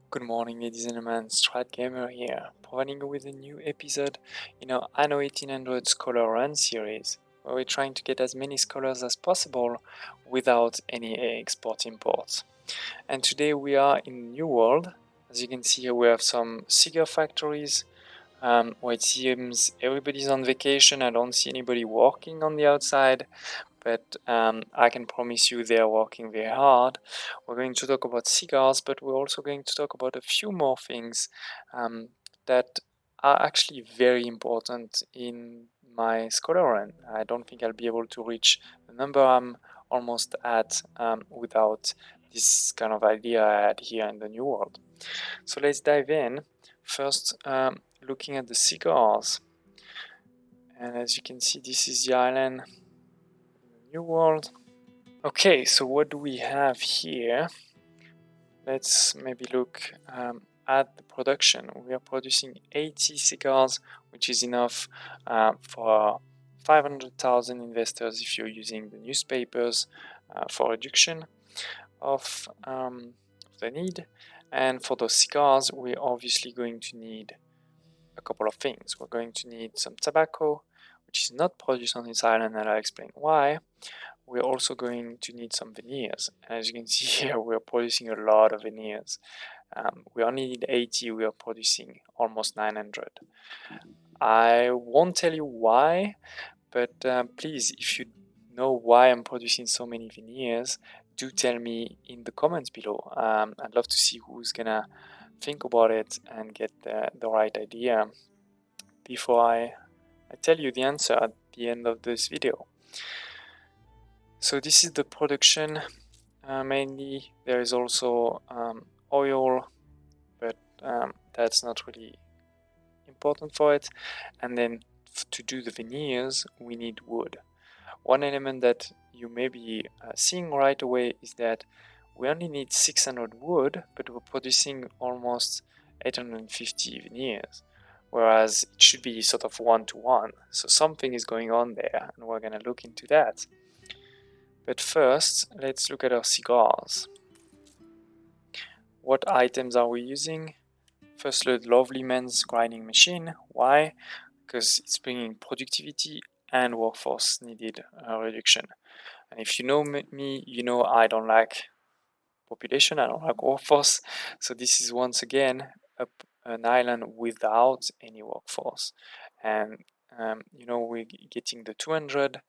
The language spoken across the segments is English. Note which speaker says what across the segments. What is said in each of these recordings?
Speaker 1: Good morning, ladies and gentlemen. StratGamer here, providing you with a new episode in our Anno 1800 Scholar Run series, where we're trying to get as many scholars as possible without any export-import. And today we are in New World. As you can see here, we have some cigar factories, where it seems everybody's on vacation. I don't see anybody working on the outside, but I can promise you they are working very hard. We're going to talk about cigars, but we're also going to talk about a few more things that are actually very important in my scholar run. I don't think I'll be able to reach the number I'm almost at without this kind of idea I had here in the New World. So let's dive in. First, looking at the cigars. And as you can see, this is the island in the New World. Okay, so what do we have here? Let's maybe look at the production. We are producing 80 cigars, which is enough for 500,000 investors if you're using the newspapers for reduction of the need. And for those cigars, we're obviously going to need a couple of things. We're going to need some tobacco, which is not produced on this island, and I'll explain why. We're also going to need some veneers. And as you can see here, we're producing a lot of veneers. We only need 80, we are producing almost 900. I won't tell you why, but please, if you know why I'm producing so many veneers, do tell me in the comments below. I'd love to see who's gonna think about it and get the right idea before I tell you the answer at the end of this video. So this is the production. Mainly there is also oil, but that's not really important for it. And then to do the veneers we need wood. One element that you may be seeing right away is that we only need 600 wood, but we're producing almost 850 veneers, whereas it should be sort of 1-to-1. So something is going on there, and we're going to look into that. But first, let's look at our cigars. What items are we using? First, the lovely men's grinding machine. Why? Because it's bringing productivity and workforce needed reduction. And if you know me, you know I don't like population, I don't like workforce. So this is once again an island without any workforce. And we're getting the 200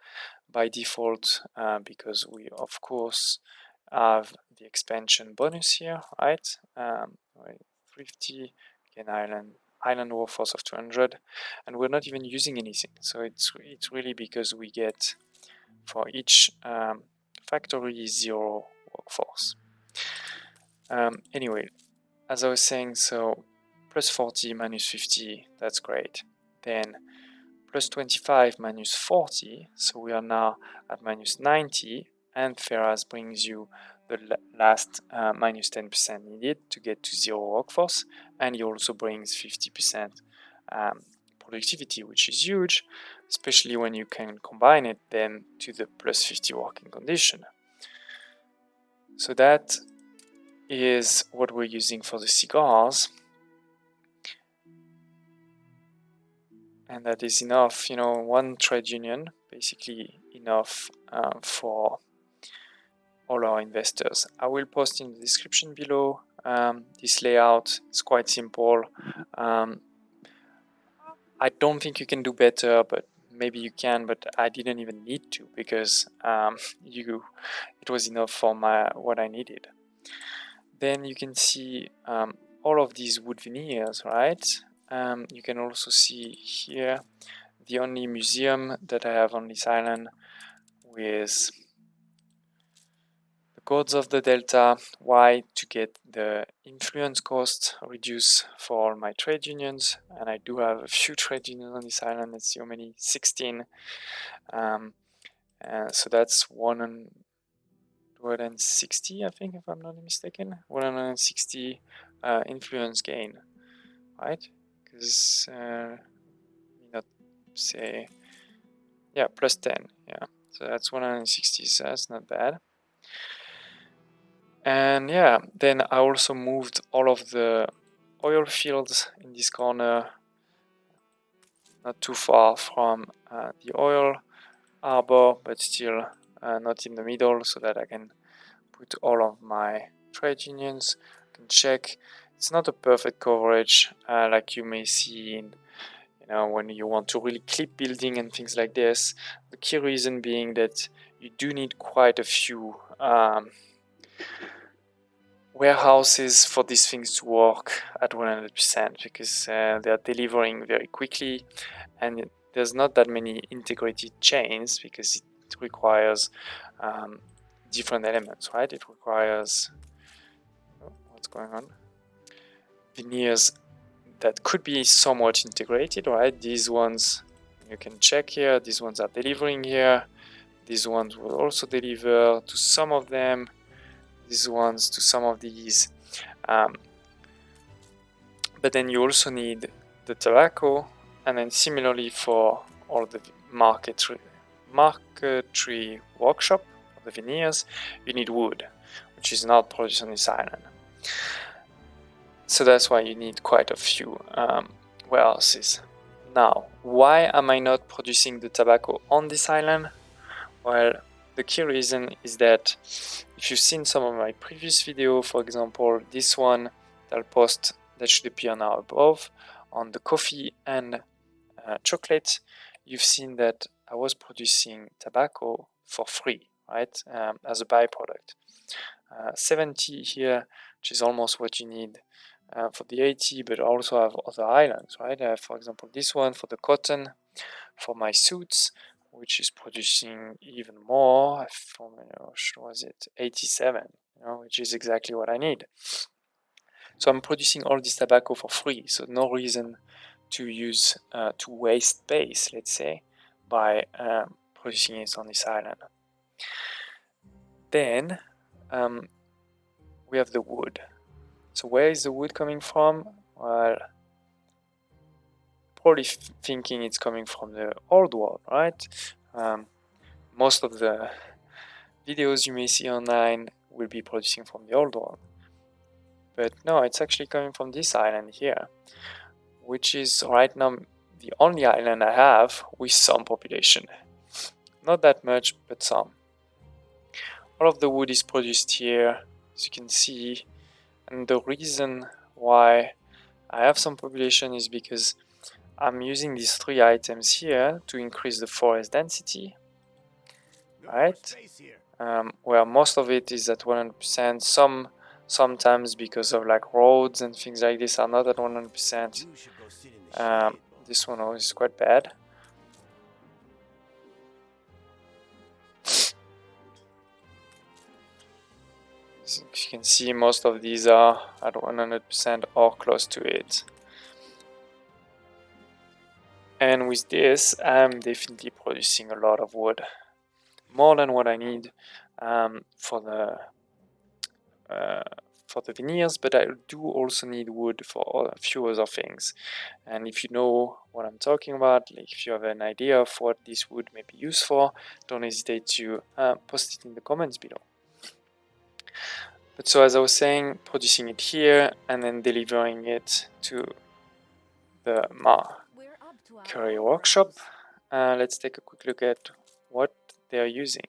Speaker 1: by default because we of course have the expansion bonus here, right? 350 again, island workforce of 200, and we're not even using anything. So it's really because we get for each factory 0 workforce. Anyway, as I was saying, so plus 40 minus 50, that's great. Then plus 25 minus 40, so we are now at minus 90, and Ferraz brings you the last minus 10% needed to get to 0 workforce, and he also brings 50% productivity, which is huge, especially when you can combine it then to the plus 50 working condition. So that is what we're using for the cigars. And that is enough, one trade union, basically enough for all our investors. I will post in the description below this layout. It's quite simple. I don't think you can do better, but maybe you can, but I didn't even need to because it was enough for what I needed. Then you can see all of these wood veneers, right? You can also see here the only museum that I have on this island with the codes of the delta. Why? To get the influence cost reduced for all my trade unions, and I do have a few trade unions on this island. Let's see how many, 16. So that's 160, I think, if I'm not mistaken, 160 influence gain, right? Because not say, yeah, plus 10, yeah. So that's 160, so that's not bad. And yeah, then I also moved all of the oil fields in this corner, not too far from the oil arbor, but still not in the middle, so that I can put all of my trade unions. I can check. It's not a perfect coverage like you may see in, when you want to really clip building and things like this. The key reason being that you do need quite a few warehouses for these things to work at 100% because they are delivering very quickly, and there's not that many integrated chains because it requires different elements, right? It requires what's going on? Veneers that could be somewhat integrated, right? These ones you can check here, these ones are delivering here, these ones will also deliver to some of them, these ones to some of these. But then you also need the tobacco, and then similarly for all the marquetry workshop, the veneers, you need wood, which is not produced on this island. So that's why you need quite a few warehouses. Now, why am I not producing the tobacco on this island? Well, the key reason is that if you've seen some of my previous video, for example, this one that I'll post that should appear now above on the coffee and chocolate, you've seen that I was producing tobacco for free, right, as a byproduct. 70 here, which is almost what you need for the 80, but I also have other islands, right? I have, for example, this one for the cotton, for my suits, which is producing even more. From, was it 87? Which is exactly what I need. So I'm producing all this tobacco for free. So no reason to use to waste space, let's say, by producing it on this island. Then we have the wood. So where is the wood coming from? Well, probably thinking it's coming from the old world, right? Most of the videos you may see online will be producing from the old world. But no, it's actually coming from this island here, which is right now the only island I have with some population. Not that much, but some. All of the wood is produced here, as you can see, and the reason why I have some population is because I'm using these 3 items here to increase the forest density, right? Where most of it is at 100%. Sometimes because of like roads and things like this are not at 100%. This one is quite bad. As you can see, most of these are at 100% or close to it. And with this, I'm definitely producing a lot of wood, more than what I need for the veneers, but I do also need wood for a few other things. And if you know what I'm talking about, like if you have an idea of what this wood may be used for, don't hesitate to post it in the comments below. But so as I was saying, producing it here and then delivering it to the Curry workshop. Let's take a quick look at what they are using.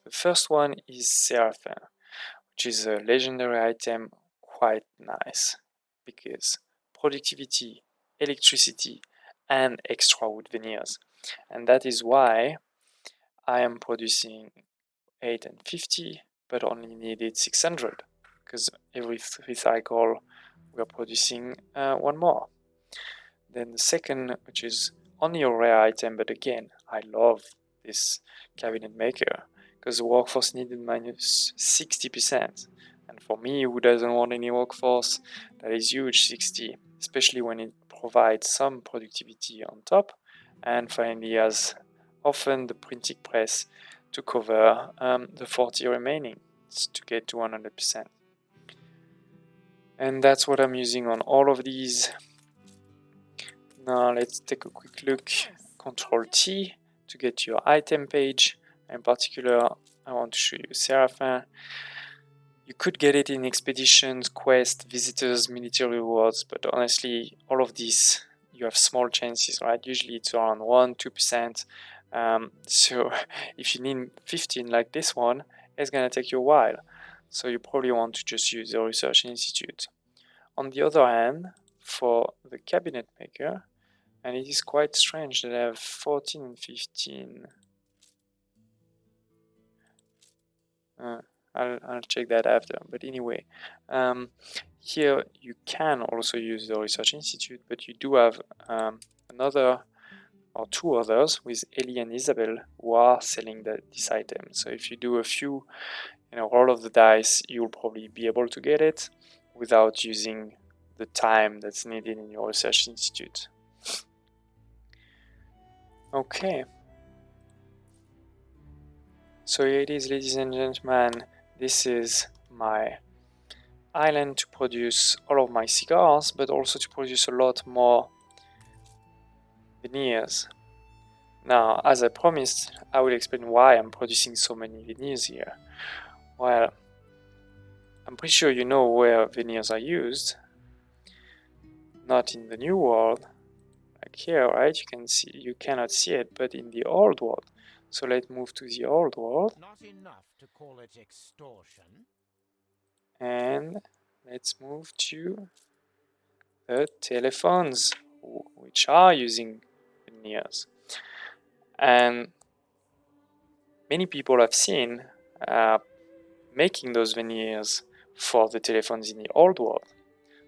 Speaker 1: The first one is Seraphim, which is a legendary item, quite nice because productivity, electricity, and extra wood veneers. And that is why I am producing 8 and 50, but only needed 600 because every 3 cycle we are producing one more. Then the second, which is only a rare item, but again, I love this cabinet maker because the workforce needed minus 60%. And for me, who doesn't want any workforce, that is huge, 60, especially when it provides some productivity on top. And finally, as often the printing press to cover the 40 remaining to get to 100%. And that's what I'm using on all of these. Now let's take a quick look. Control T to get to your item page. In particular, I want to show you Seraphim. You could get it in expeditions, quests, visitors, military rewards, but honestly, all of these, you have small chances, right? Usually it's around 1-2%. So if you need 15 like this one, it's gonna take you a while. So you probably want to just use the Research Institute. On the other hand, for the cabinet maker, and it is quite strange that I have 14 and 15. I'll check that after. But anyway, here you can also use the Research Institute, but you do have another or two others with Ellie and Isabel who are selling this item. So if you do a few, roll of the dice, you'll probably be able to get it without using the time that's needed in your Research Institute. Okay. So here it is, ladies and gentlemen. This is my island to produce all of my cigars, but also to produce a lot more veneers. Now, as I promised, I will explain why I'm producing so many veneers here. Well, I'm pretty sure you know where veneers are used. Not in the new world, like here, right? You cannot see it, but in the old world. So let's move to the old world.
Speaker 2: Not enough to call it extortion.
Speaker 1: And let's move to the telephones, which are using veneers. And many people have seen making those veneers for the telephones in the old world.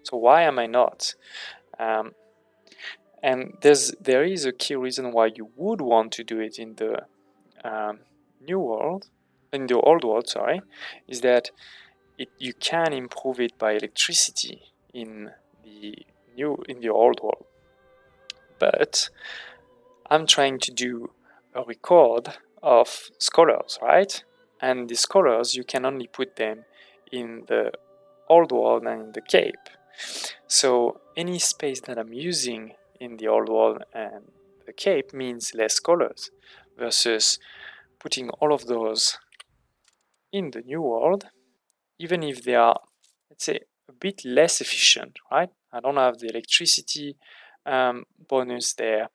Speaker 1: So why am I not? And there is a key reason why you would want to do it in the new world, in the old world, sorry, is that you can improve it by electricity in the old world. But I'm trying to do a record of scholars, right? And the scholars, you can only put them in the old world and in the Cape. So any space that I'm using in the old world and the Cape means less scholars versus putting all of those in the new world, even if they are, let's say, a bit less efficient, right? I don't have the electricity bonus there.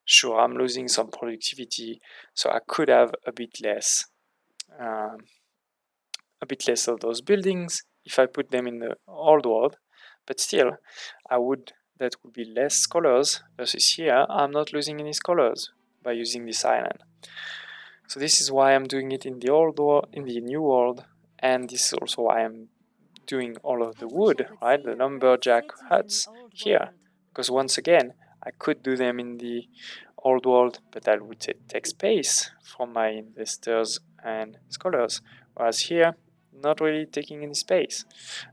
Speaker 1: Sure, I'm losing some productivity, so I could have a bit less of those buildings if I put them in the old world, but still, that would be less scholars versus here, I'm not losing any scholars by using this island. So this is why I'm doing it in the old world, in the new world, and this is also why I'm doing all of the wood, right? The lumberjack huts here, because once again, I could do them in the old world, but that would take space from my investors and scholars. Whereas here, not really taking any space.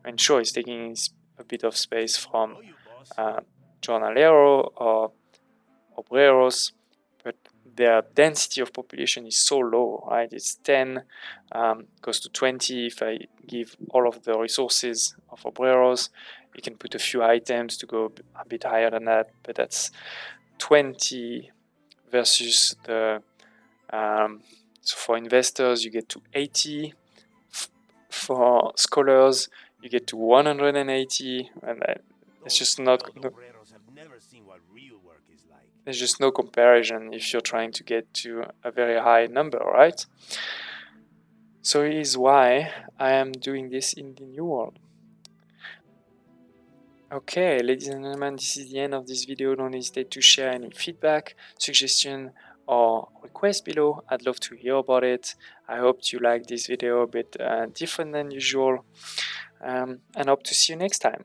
Speaker 1: And sure, it's taking a bit of space from jornalero or obreros, but their density of population is so low, right? It's 10, goes to 20 if I give all of the resources of obreros. You can put a few items to go a bit higher than that, but that's 20 versus the so for investors you get to 80, for scholars you get to 180, and it's just not there's just no comparison if you're trying to get to a very high number, right? So it is why I am doing this in the new world. Okay, ladies and gentlemen, this is the end of this video. Don't hesitate to share any feedback, suggestion, or request below. I'd love to hear about it. I hope you like this video a bit different than usual, and hope to see you next time.